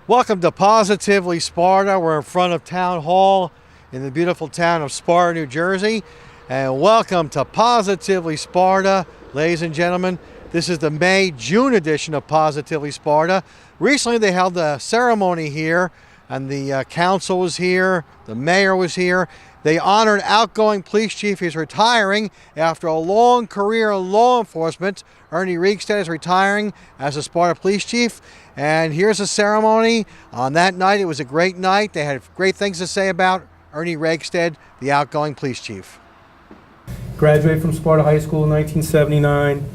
Welcome to Positively Sparta. We're in front of Town Hall in the beautiful town of Sparta, New Jersey. And welcome to Positively Sparta, ladies and gentlemen. This is the May-June edition of Positively Sparta. Recently they held a ceremony here, and the council was here, the mayor was here. They honored outgoing police chief. He's retiring after a long career in law enforcement. Ernie Riegstedt is retiring as a Sparta police chief. And here's a ceremony. On that night, it was a great night. They had great things to say about Ernie Riegstedt, the outgoing police chief. Graduated from Sparta High School in 1979,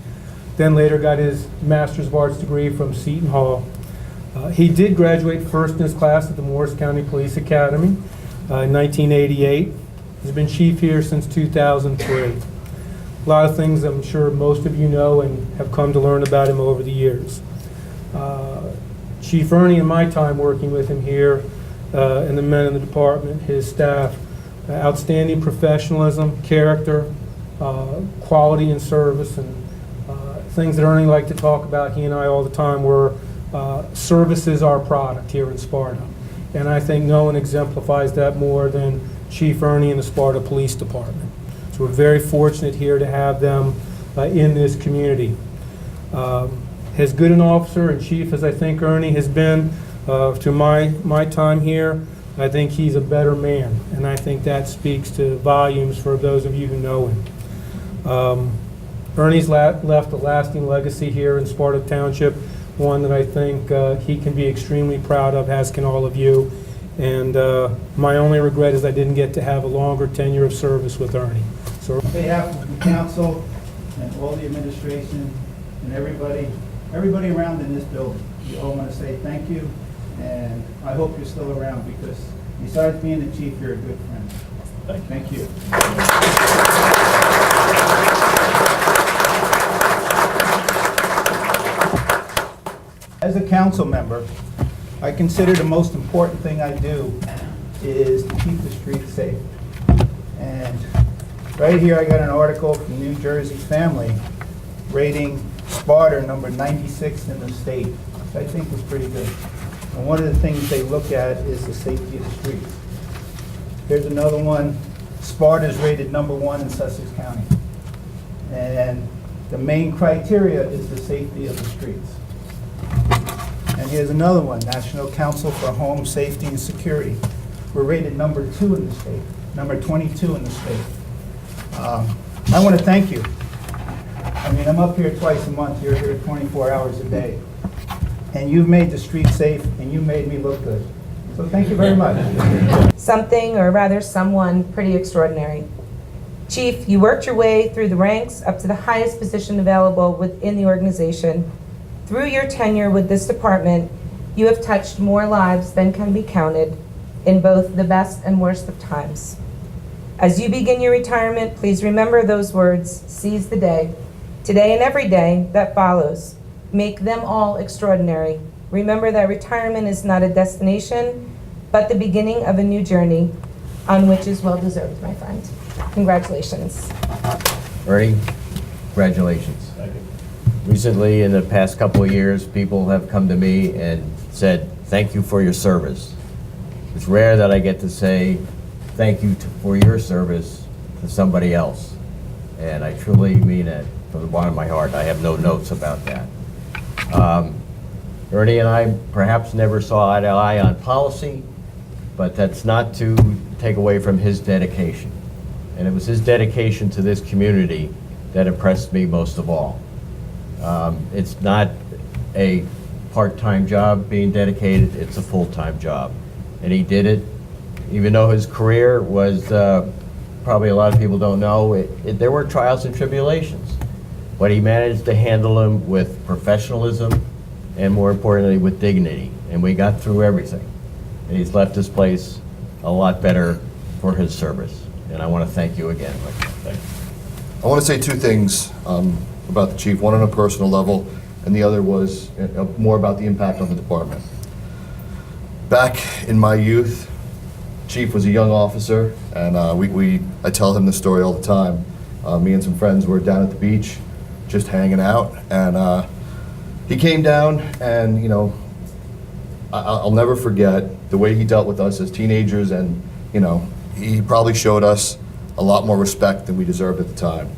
then later got his Master's of Arts degree from Seton Hall. He did graduate first in his class at the Morris County Police Academy in 1988. He's been chief here since 2003. A lot of things I'm sure most of you know and have come to learn about him over the years. Chief Ernie, in my time working with him here, and the men in the department, his staff, outstanding professionalism, character, quality and service, and things that Ernie liked to talk about, he and I all the time, were service is our product here in Sparta. And I think no one exemplifies that more than Chief Ernie and the Sparta Police Department. So we're very fortunate here to have them in this community. As good an officer and chief as I think Ernie has been through my time here, I think he's a better man, and I think that speaks to volumes for those of you who know him. Ernie's left a lasting legacy here in Sparta Township, one that I think he can be extremely proud of, as can all of you. And my only regret is I didn't get to have a longer tenure of service with Ernie. So, on behalf of the council and all the administration and everybody around in this building, we all want to say thank you, and I hope you're still around, because besides being the chief, you're a good friend. Thank you. As a council member, I consider the most important thing I do is to keep the streets safe. And right here I got an article from New Jersey Family rating Sparta number 96 in the state, which I think is pretty good. And one of the things they look at is the safety of the streets. Here's another one. Sparta is rated number 1 in Sussex County. And the main criteria is the safety of the streets. And here's another one, National Council for Home Safety and Security. We're rated number 2 in the state, number 22 in the state. I want to thank you. I mean, I'm up here twice a month, you're here 24 hours a day. And you've made the street safe, and you made me look good. So thank you very much. Something, or rather someone, pretty extraordinary. Chief, you worked your way through the ranks up to the highest position available within the organization. Through your tenure with this department, you have touched more lives than can be counted in both the best and worst of times. As you begin your retirement, please remember those words: seize the day, today and every day that follows. Make them all extraordinary. Remember that retirement is not a destination, but the beginning of a new journey, on which is well deserved, my friend. Congratulations. Ernie, congratulations. Thank you. Recently, in the past couple of years, people have come to me and said, thank you for your service. It's rare that I get to say thank you for your service to somebody else. And I truly mean it from the bottom of my heart. I have no notes about that. Ernie and I perhaps never saw eye to eye on policy, but that's not to take away from his dedication. And it was his dedication to this community that impressed me most of all. It's not a part-time job being dedicated, it's a full-time job. And he did it, even though his career was, probably a lot of people don't know, there were trials and tribulations. But he managed to handle them with professionalism and, more importantly, with dignity. And we got through everything. And he's left this place a lot better for his service. And I want to thank you again. Thank you. I want to say two things about the chief, one on a personal level, and the other was more about the impact on the department. Back in my youth, Chief was a young officer, and I tell him the story all the time. Me and some friends were down at the beach, just hanging out, and he came down and, I'll never forget the way he dealt with us as teenagers, and, you know, he probably showed us a lot more respect than we deserved at the time.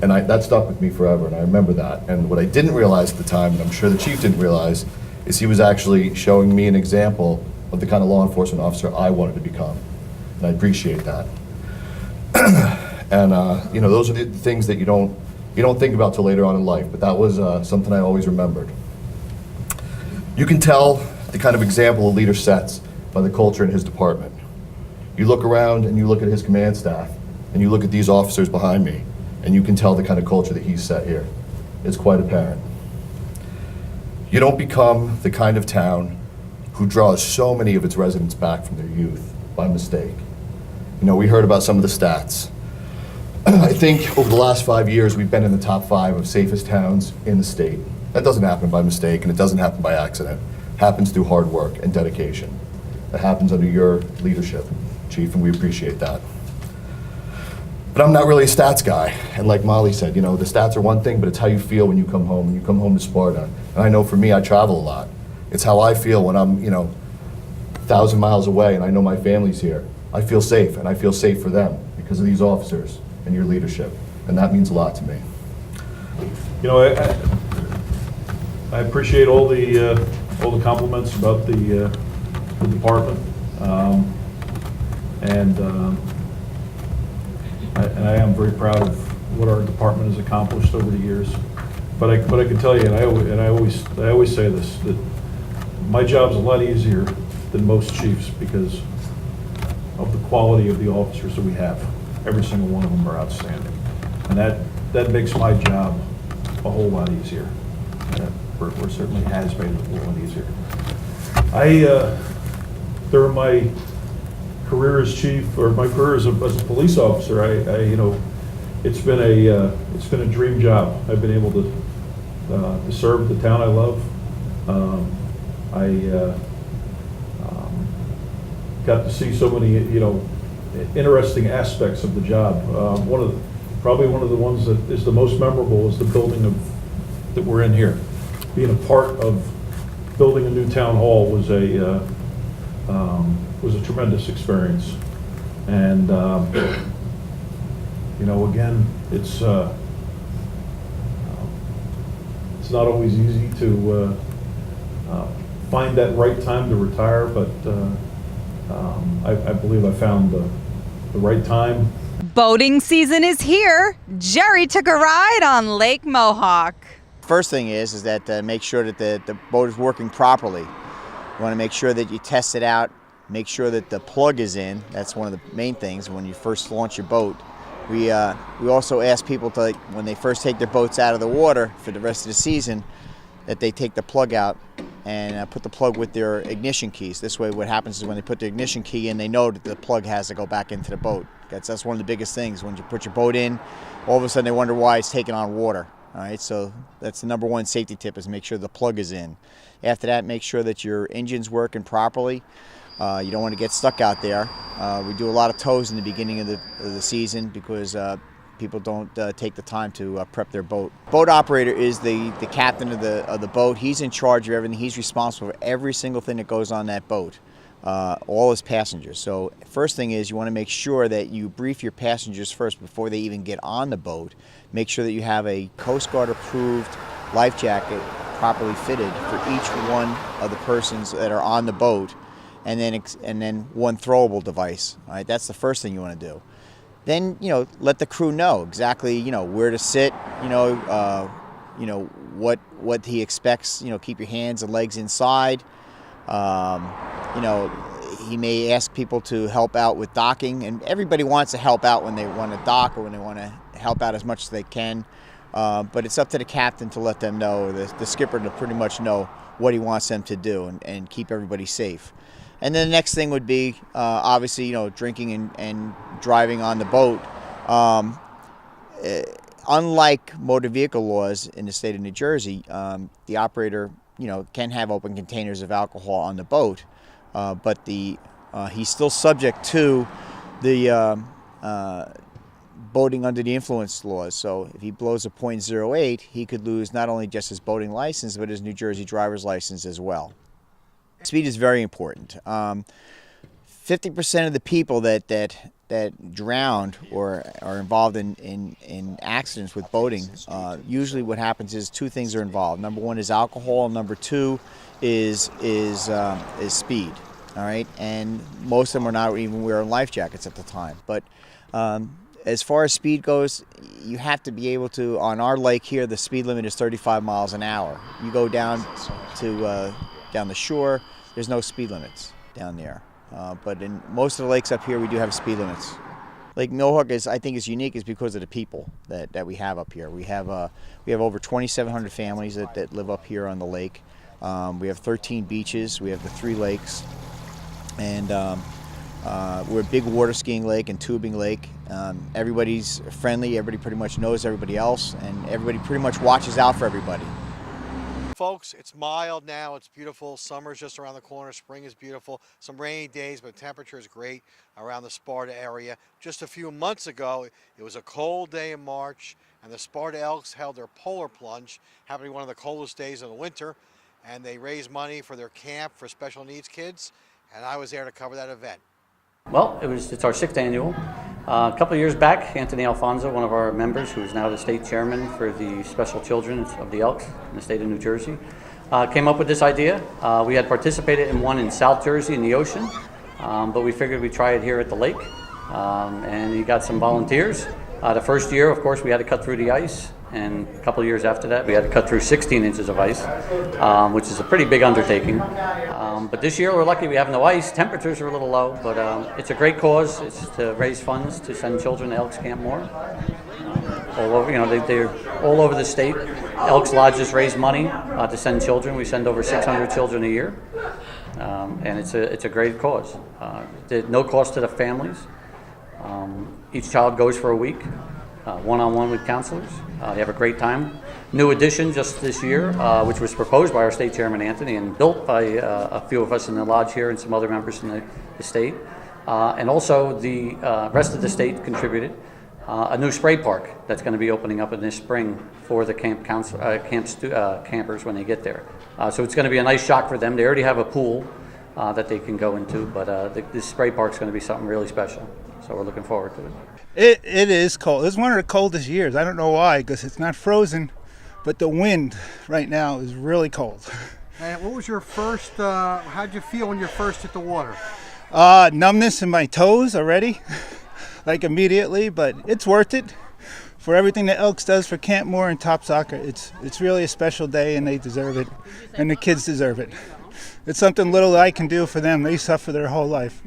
And that stuck with me forever, and I remember that. And what I didn't realize at the time, and I'm sure the chief didn't realize, is he was actually showing me an example of the kind of law enforcement officer I wanted to become. And I appreciate that. And you know, those are the things that you don't think about till later on in life, but that was something I always remembered. You can tell the kind of example a leader sets by the culture in his department. You look around and you look at his command staff, and you look at these officers behind me, and you can tell the kind of culture that he's set here. It's quite apparent. You don't become the kind of town who draws so many of its residents back from their youth by mistake. You know, we heard about some of the stats. I think over the last 5 years, we've been in the top 5 of safest towns in the state. That doesn't happen by mistake, and it doesn't happen by accident. It happens through hard work and dedication. It happens under your leadership, Chief, and we appreciate that. But I'm not really a stats guy, and like Molly said, you know, the stats are one thing, but it's how you feel when you come home, to Sparta. And I know for me, I travel a lot. It's how I feel when I'm, you know, 1,000 miles away and I know my family's here. I feel safe, and I feel safe for them because of these officers and your leadership, and that means a lot to me. You know, I appreciate all the compliments about the department, and I am very proud of what our department has accomplished over the years. But I can tell you, and I always say this, that my job's a lot easier than most chiefs because of the quality of the officers that we have. Every single one of them are outstanding, and that makes my job a whole lot easier. Or certainly has made it a whole lot easier. During my career as chief, or my career as a police officer, you know, it's been a dream job. I've been able to serve the town I love. I got to see so many, you know, interesting aspects of the job. Probably one of the ones that is the most memorable is the building that we're in here. Being a part of building a new town hall was a tremendous experience. And you know, again, it's not always easy to find that right time to retire, but I believe I found the right time. Boating season is here. Jerry took a ride on Lake Mohawk. First thing is that make sure that the boat is working properly. You want to make sure that you test it out, make sure that the plug is in. That's one of the main things when you first launch your boat. We also ask people to, when they first take their boats out of the water for the rest of the season, that they take the plug out and put the plug with their ignition keys. This way what happens is when they put the ignition key in, they know that the plug has to go back into the boat. That's one of the biggest things. When you put your boat in, all of a sudden they wonder why it's taking on water. All right, so that's the number one safety tip, is make sure the plug is in. After that, make sure that your engine's working properly. You don't want to get stuck out there. We do a lot of tows in the beginning of the season because people don't take the time to prep their boat. Boat operator is the captain of the boat. He's in charge of everything. He's responsible for every single thing that goes on that boat, all his passengers. So first thing is you want to make sure that you brief your passengers first before they even get on the boat. Make sure that you have a Coast Guard approved life jacket properly fitted for each one of the persons that are on the boat, and then one throwable device. All right, that's the first thing you want to do. Then, you know, let the crew know exactly, you know, where to sit, what he expects. You know, keep your hands and legs inside. He may ask people to help out with docking, and everybody wants to help out when they want to dock or when they want to help out as much as they can. But it's up to the captain to let them know, the skipper to pretty much know what he wants them to do and keep everybody safe. And then the next thing would be, obviously, you know, drinking and driving on the boat. Unlike motor vehicle laws in the state of New Jersey, the operator, you know, can have open containers of alcohol on the boat, but he's still subject to the boating under the influence laws. So if he blows a .08, he could lose not only just his boating license, but his New Jersey driver's license as well. Speed is very important. 50% of the people that drowned or are involved in accidents with boating, usually what happens is two things are involved. Number one is alcohol. Number two is speed. All right, and most of them are not even wearing life jackets at the time. But as far as speed goes, you have to be able to. On our lake here, the speed limit is 35 miles an hour. You go down to down the shore, there's no speed limits down there. But in most of the lakes up here, we do have speed limits. Lake Millhook I think is unique is because of the people that we have up here. We have over 2,700 families that live up here on the lake. We have 13 beaches. We have the 3 lakes, and we're a big water skiing lake and tubing lake. Everybody's friendly. Everybody pretty much knows everybody else, and everybody pretty much watches out for everybody. Folks, it's mild now, it's beautiful. Summer's just around the corner, spring is beautiful. Some rainy days, but the temperature is great around the Sparta area. Just a few months ago, it was a cold day in March, and the Sparta Elks held their polar plunge, happening to be one of the coldest days of the winter, and they raised money for their camp for special needs kids, and I was there to cover that event. Well, it's our 6th annual. A couple of years back, Anthony Alfonso, one of our members, who is now the state chairman for the Special Children of the Elks in the state of New Jersey, came up with this idea. We had participated in one in South Jersey in the ocean, but we figured we'd try it here at the lake, and he got some volunteers. The first year, of course, we had to cut through the ice, and a couple of years after that, we had to cut through 16 inches of ice, which is a pretty big undertaking. But this year, we're lucky we have no ice. Temperatures are a little low, but it's a great cause. It's to raise funds to send children to Elks Camp Moore. All over, they're all over the state. Elks Lodges raise money to send children. We send over 600 children a year, and it's a great cause. There's no cost to the families. Each child goes for a week, one-on-one with counselors. They have a great time. New addition just this year, which was proposed by our state chairman Anthony and built by a few of us in the lodge here and some other members in the state. And also the rest of the state contributed a new spray park that's going to be opening up in this spring for the campers when they get there. So it's going to be a nice shock for them. They already have a pool that they can go into, but this spray park is going to be something really special. So we're looking forward to it. It is cold. It's one of the coldest years. I don't know why, because it's not frozen, but the wind right now is really cold. And what was your first, how'd you feel when you first hit the water? Numbness in my toes already, like immediately, but it's worth it for everything that Elks does for Camp Moore and Top Soccer. It's really a special day, and they deserve it, and the kids deserve it. It's something little that I can do for them. They suffer their whole life.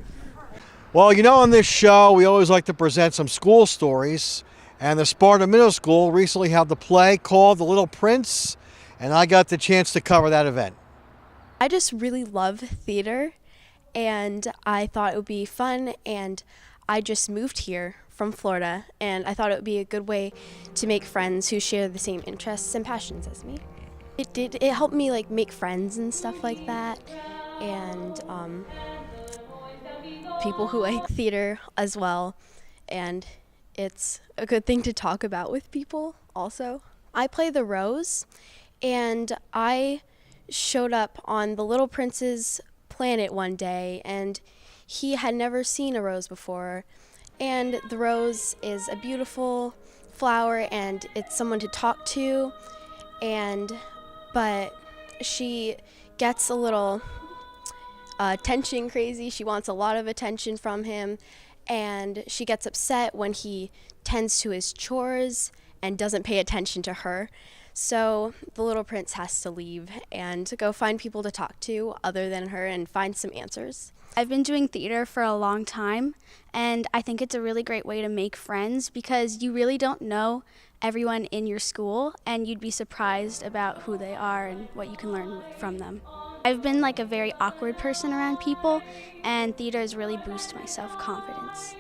Well, on this show, we always like to present some school stories, and the Sparta Middle School recently held the play called The Little Prince, and I got the chance to cover that event. I just really love theater, and I thought it would be fun, and I just moved here from Florida, and I thought it would be a good way to make friends who share the same interests and passions as me. It helped me make friends and stuff like that, and people who like theater as well, and it's a good thing to talk about with people also. I play the Rose, and I showed up on the Little Prince's planet one day, and he had never seen a rose before. And the rose is a beautiful flower, and it's someone to talk to, but she gets a little attention crazy. She wants a lot of attention from him, and she gets upset when he tends to his chores and doesn't pay attention to her. So the Little Prince has to leave and go find people to talk to other than her and find some answers. I've been doing theater for a long time, and I think it's a really great way to make friends because you really don't know everyone in your school, and you'd be surprised about who they are and what you can learn from them. I've been a very awkward person around people, and theater has really boosted my self-confidence.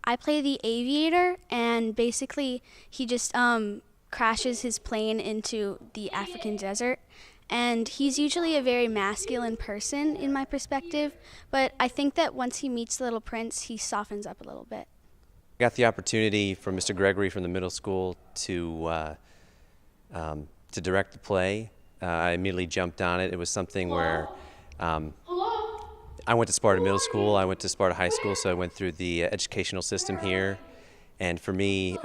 I play the aviator, and basically he just crashes his plane into the African desert. And he's usually a very masculine person in my perspective, but I think that once he meets the Little Prince, he softens up a little bit. I got the opportunity from Mr. Gregory from the middle school to direct the play. I immediately jumped on it. It was something where I went to Sparta Middle School, I went to Sparta High School, so I went through the educational system here. And for me,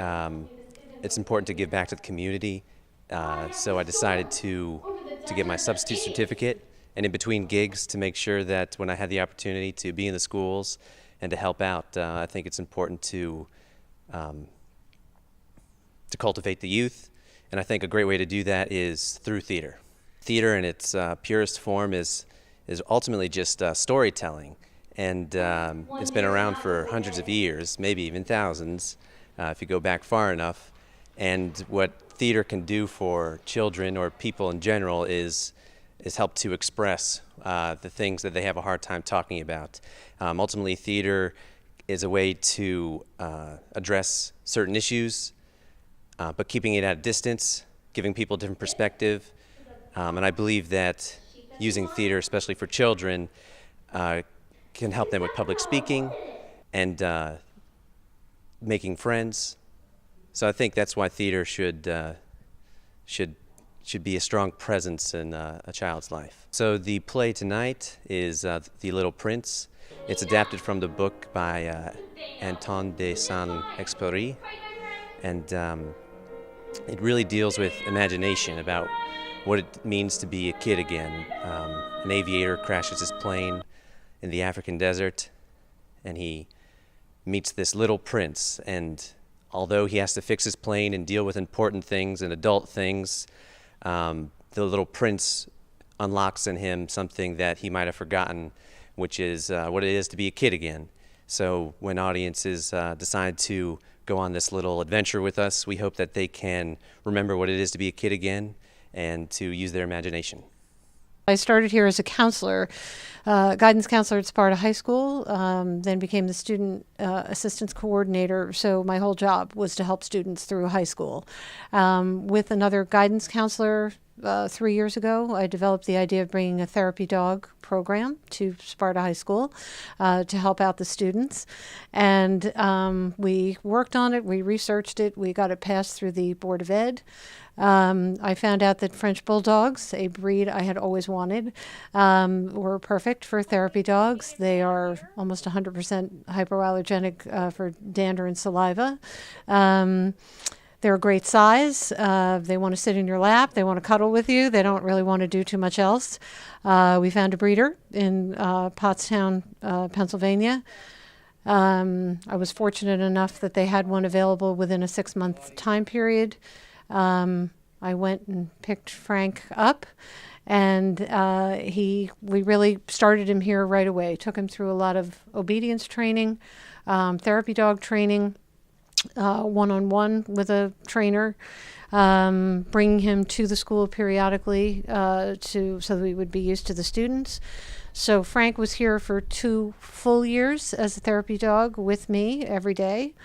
it's important to give back to the community. So I decided to get my substitute certificate, and in between gigs to make sure that when I had the opportunity to be in the schools and to help out, I think it's important to cultivate the youth. And I think a great way to do that is through theater. Theater in its purest form is ultimately just storytelling, and it's been around for hundreds of years, maybe even thousands, if you go back far enough. And what theater can do for children or people in general is help to express the things that they have a hard time talking about. Ultimately, theater is a way to address certain issues, but keeping it at a distance, giving people a different perspective. And I believe that using theater, especially for children, can help them with public speaking and making friends. So I think that's why theater should be a strong presence in a child's life. So the play tonight is The Little Prince. It's adapted from the book by Antoine de Saint-Exupéry, and it really deals with imagination, about what it means to be a kid again. An aviator crashes his plane in the African desert, and he meets this little prince, and although he has to fix his plane and deal with important things and adult things, the little prince unlocks in him something that he might have forgotten, which is what it is to be a kid again. So when audiences decide to go on this little adventure with us, we hope that they can remember what it is to be a kid again and to use their imagination. I started here as a counselor, guidance counselor at Sparta High School, then became the student assistance coordinator. So my whole job was to help students through high school. With another guidance counselor 3 years ago, I developed the idea of bringing a therapy dog program to Sparta High School to help out the students. And we worked on it, we researched it, we got it passed through the Board of Ed. I found out that French Bulldogs, a breed I had always wanted, were perfect for therapy dogs. They are almost 100% hypoallergenic for dander and saliva. They're a great size. They want to sit in your lap. They want to cuddle with you. They don't really want to do too much else. We found a breeder in Pottstown, Pennsylvania. I was fortunate enough that they had one available within a 6-month time period. I went and picked Frank up, and we really started him here right away. Took him through a lot of obedience training, therapy dog training, one-on-one with a trainer, bringing him to the school periodically so that we would be used to the students. So Frank was here for 2 full years as a therapy dog with me every day.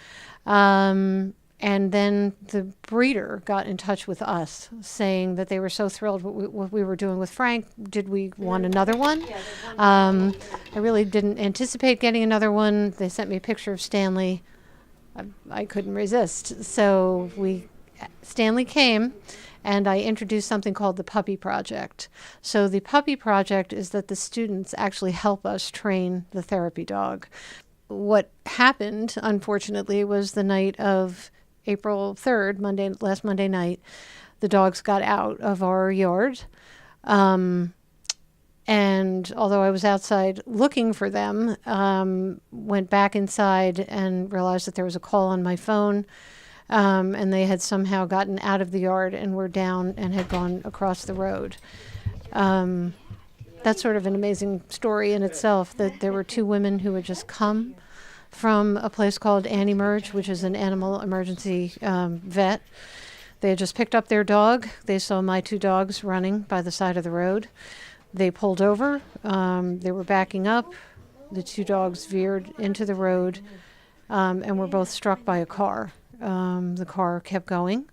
And then the breeder got in touch with us, saying that they were so thrilled with what we were doing with Frank. Did we want another one? I really didn't anticipate getting another one. They sent me a picture of Stanley. I couldn't resist. So Stanley came, and I introduced something called the Puppy Project. So the Puppy Project is that the students actually help us train the therapy dog. What happened, unfortunately, was the night of April 3rd, last Monday night, the dogs got out of our yard. And although I was outside looking for them, went back inside and realized that there was a call on my phone, and they had somehow gotten out of the yard and were down and had gone across the road. That's sort of an amazing story in itself, that there were 2 women who had just come from a place called Annie Merge, which is an animal emergency vet. They had just picked up their dog. They saw my 2 dogs running by the side of the road. They pulled over. They were backing up. The 2 dogs veered into the road and were both struck by a car. The car kept going.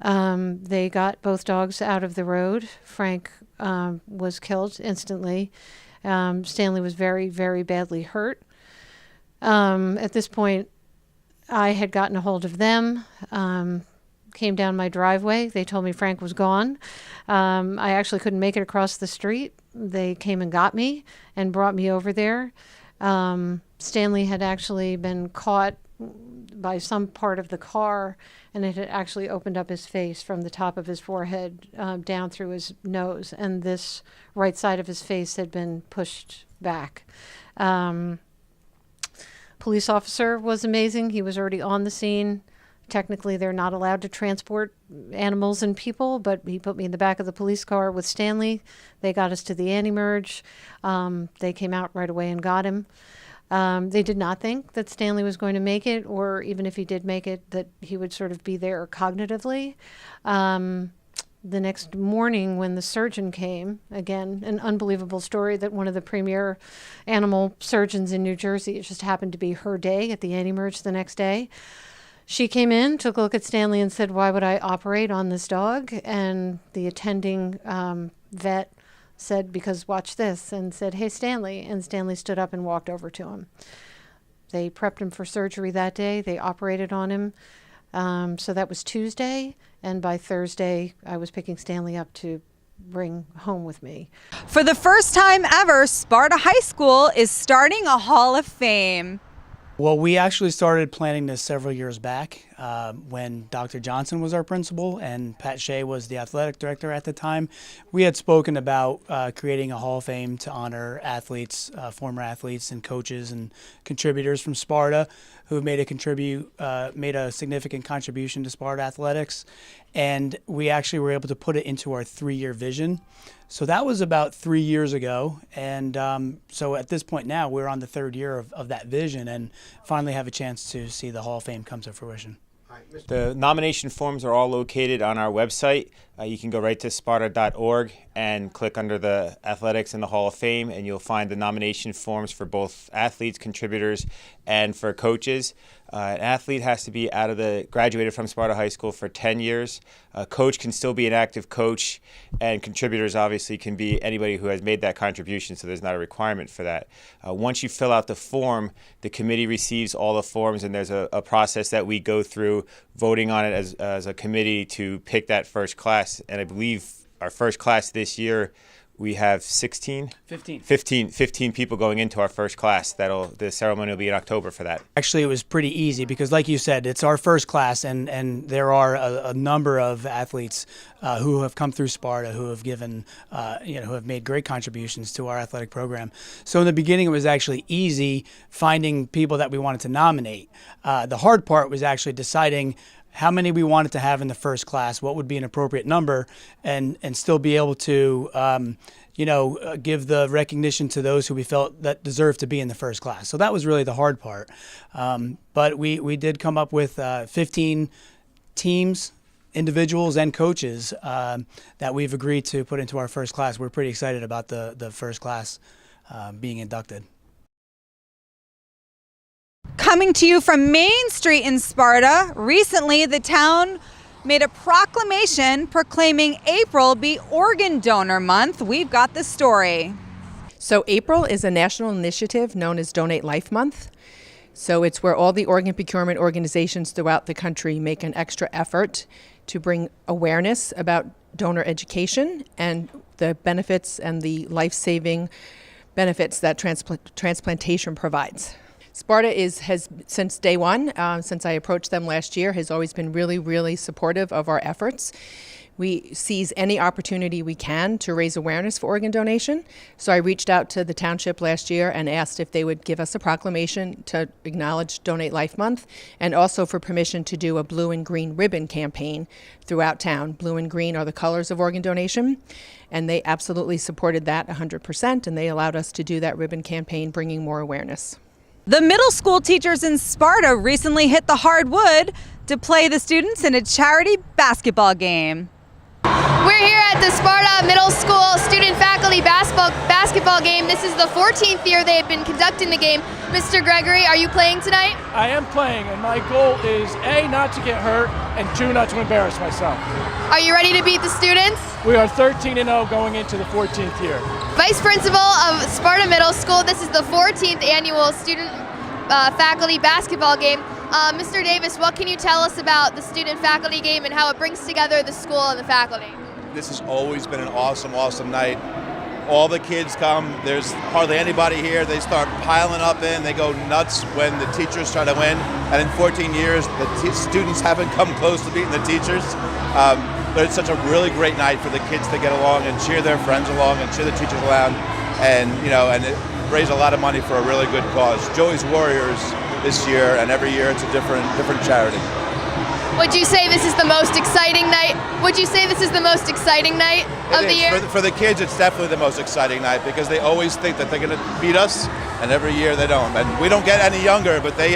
They got both dogs out of the road. Frank was killed instantly. Stanley was very, very badly hurt. At this point, I had gotten a hold of them, came down my driveway. They told me Frank was gone. I actually couldn't make it across the street. they came and got me and brought me over there. Stanley had actually been caught by some part of the car, and it had actually opened up his face from the top of his forehead down through his nose, and this right side of his face had been pushed back. Police officer was amazing. He was already on the scene. Technically, they're not allowed to transport animals and people, but he put me in the back of the police car with Stanley. They got us to the anti-merge. They came out right away and got him. They did not think that Stanley was going to make it, or even if he did make it, that he would sort of be there cognitively. The next morning when the surgeon came, again, an unbelievable story that one of the premier animal surgeons in New Jersey, it just happened to be her day at the anti-merge the next day. She came in, took a look at Stanley and said, "Why would I operate on this dog?" And the attending vet said, "Because watch this," and said, "Hey, Stanley." And Stanley stood up and walked over to him. They prepped him for surgery that day. They operated on him. So that was Tuesday. And by Thursday, I was picking Stanley up to bring home with me. For the first time ever, Sparta High School is starting a Hall of Fame. Well, we actually started planning this several years back when Dr. Johnson was our principal and Pat Shea was the athletic director at the time. We had spoken about creating a Hall of Fame to honor athletes, former athletes and coaches and contributors from Sparta who have made a significant contribution to Sparta athletics. And we actually were able to put it into our 3-year vision. So that was about 3 years ago. And so at this point now, we're on the 3rd year of that vision and finally have a chance to see the Hall of Fame come to fruition. The nomination forms are all located on our website. You can go right to sparta.org and click under the Athletics and the Hall of Fame, and you'll find the nomination forms for both athletes, contributors, and for coaches. An athlete has to be graduated from Sparta High School for 10 years. A coach can still be an active coach, and contributors obviously can be anybody who has made that contribution, so there's not a requirement for that. Once you fill out the form, the committee receives all the forms, and there's a process that we go through voting on it as a committee to pick that first class. And I believe our first class this year, we have 15 people going into our first class. The ceremony will be in October for that. Actually, it was pretty easy because, like you said, it's our first class, and there are a number of athletes who have come through Sparta who have given, who have made great contributions to our athletic program. So in the beginning, it was actually easy finding people that we wanted to nominate. The hard part was actually deciding how many we wanted to have in the first class, what would be an appropriate number, and still be able to, give the recognition to those who we felt that deserved to be in the first class. So that was really the hard part. But we did come up with 15 teams, individuals, and coaches that we've agreed to put into our first class. We're pretty excited about the first class being inducted. Coming to you from Main Street in Sparta, recently the town made a proclamation proclaiming April be Organ Donor Month. We've got the story. So April is a national initiative known as Donate Life Month. So it's where all the organ procurement organizations throughout the country make an extra effort to bring awareness about donor education and the benefits and the life-saving benefits that transplantation provides. Sparta has since day one, since I approached them last year, has always been really, really supportive of our efforts. We seize any opportunity we can to raise awareness for organ donation. So I reached out to the township last year and asked if they would give us a proclamation to acknowledge Donate Life Month, and also for permission to do a blue and green ribbon campaign throughout town. Blue and green are the colors of organ donation, and they absolutely supported that 100%, and they allowed us to do that ribbon campaign, bringing more awareness. The middle school teachers in Sparta recently hit the hardwood to play the students in a charity basketball game. We're here at the Sparta Middle School student-faculty basketball game. This is the 14th year they've been conducting the game. Mr. Gregory, are you playing tonight? I am playing, and my goal is A, not to get hurt, and 2, not to embarrass myself. Are you ready to beat the students? We are 13-0 going into the 14th year. Vice Principal of Sparta Middle School, this is the 14th annual student-faculty basketball game. Mr. Davis, what can you tell us about the student-faculty game and how it brings together the school and the faculty? This has always been an awesome, awesome night. all the kids come. There's hardly anybody here. They start piling up in. They go nuts when the teachers try to win. And in 14 years, the students haven't come close to beating the teachers. But it's such a really great night for the kids to get along and cheer their friends along and cheer the teachers along, and it raise a lot of money for a really good cause. Joey's Warriors this year, and every year it's a different charity. Would you say this is the most exciting night? Would you say this is the most exciting night of the year? For the kids, it's definitely the most exciting night because they always think that they're going to beat us, and every year they don't. And we don't get any younger, but they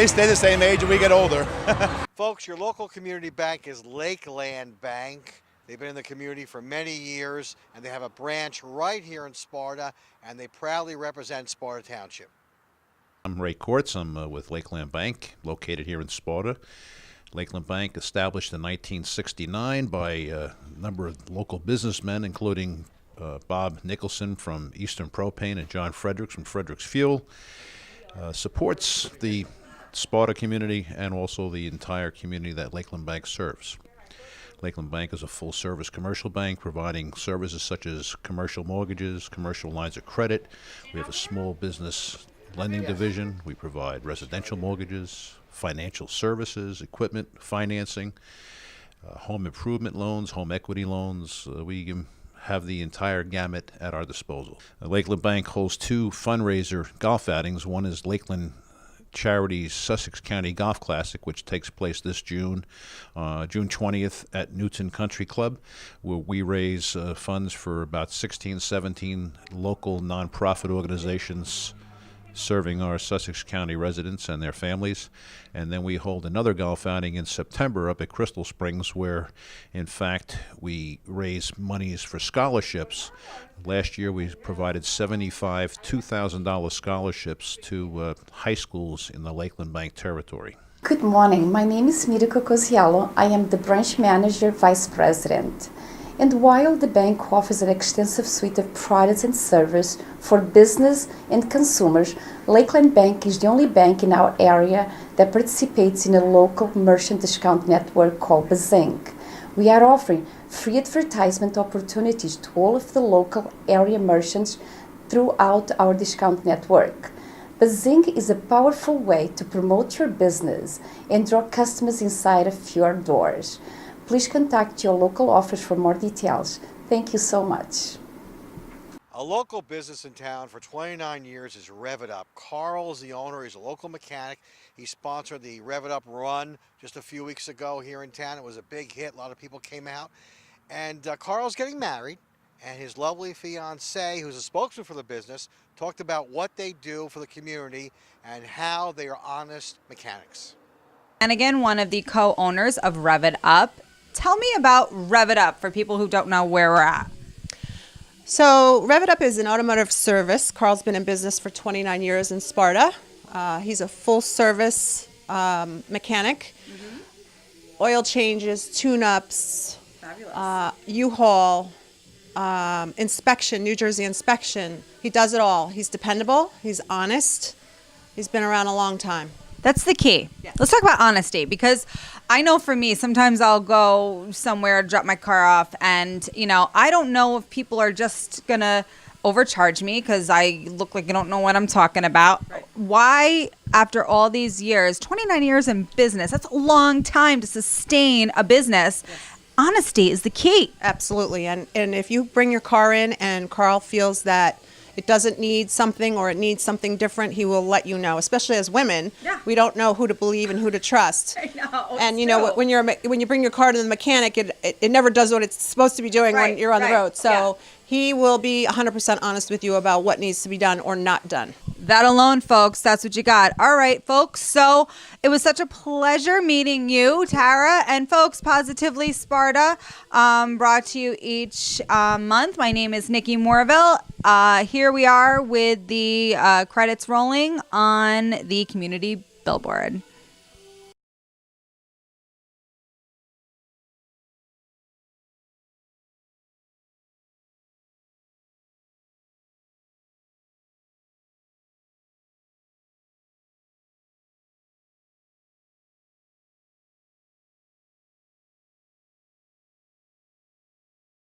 stay the same age and we get older. Folks, your local community bank is Lakeland Bank. They've been in the community for many years, and they have a branch right here in Sparta, and they proudly represent Sparta Township. I'm Ray Courts. I'm with Lakeland Bank, located here in Sparta. Lakeland Bank, established in 1969 by a number of local businessmen, including Bob Nicholson from Eastern Propane and John Fredericks from Fredericks Fuel, supports the Sparta community and also the entire community that Lakeland Bank serves. Lakeland Bank is a full-service commercial bank providing services such as commercial mortgages, commercial lines of credit. We have a small business lending division. We provide residential mortgages, financial services, equipment financing, home improvement loans, home equity loans. We have the entire gamut at our disposal. Lakeland Bank holds two fundraiser golf outings. One is Lakeland Charities Sussex County Golf Classic, which takes place this June 20th at Newton Country Club, where we raise funds for about 16, 17 local nonprofit organizations serving our Sussex County residents and their families. And then we hold another golf outing in September up at Crystal Springs, where, in fact, we raise monies for scholarships. Last year, we provided 75 $2,000 scholarships to high schools in the Lakeland Bank territory. Good morning. My name is Mirko Kozialo. I am the branch manager, vice president. And while the bank offers an extensive suite of products and services for business and consumers, Lakeland Bank is the only bank in our area that participates in a local merchant discount network called Bazing. We are offering free advertisement opportunities to all of the local area merchants throughout our discount network. Bazing is a powerful way to promote your business and draw customers inside of your doors. Please contact your local office for more details. Thank you so much. A local business in town for 29 years is Rev It Up. Carl is the owner. He's a local mechanic. He sponsored the Rev It Up run just a few weeks ago here in town. It was a big hit. A lot of people came out. And Carl's getting married, and his lovely fiancée, who's a spokesman for the business, talked about what they do for the community and how they are honest mechanics. And again, one of the co-owners of Rev It Up. Tell me about Rev It Up for people who don't know where we're at. So Rev It Up is an automotive service. Carl's been in business for 29 years in Sparta. He's a full-service mechanic. Oil changes, tune-ups, U-Haul, inspection, New Jersey inspection. He does it all. He's dependable. He's honest. He's been around a long time. That's the key. Let's talk about honesty, because I know for me, sometimes I'll go somewhere, drop my car off, and, I don't know if people are just going to overcharge me because I look like I don't know what I'm talking about. Right. Why, after all these years, 29 years in business, that's a long time to sustain a business. Yes. Honesty is the key. Absolutely. And if you bring your car in and Carl feels that it doesn't need something or it needs something different, he will let you know. Especially as women, we don't know who to believe and who to trust. I know. And when you bring your car to the mechanic, it never does what it's supposed to be doing when you're on the road. So he will be 100% honest with you about what needs to be done or not done. That alone, folks, that's what you got. All right, folks. So it was such a pleasure meeting you, Tara. And folks, Positively Sparta, brought to you each month. My name is Nikki Morville. Here we are with the credits rolling on the community billboard.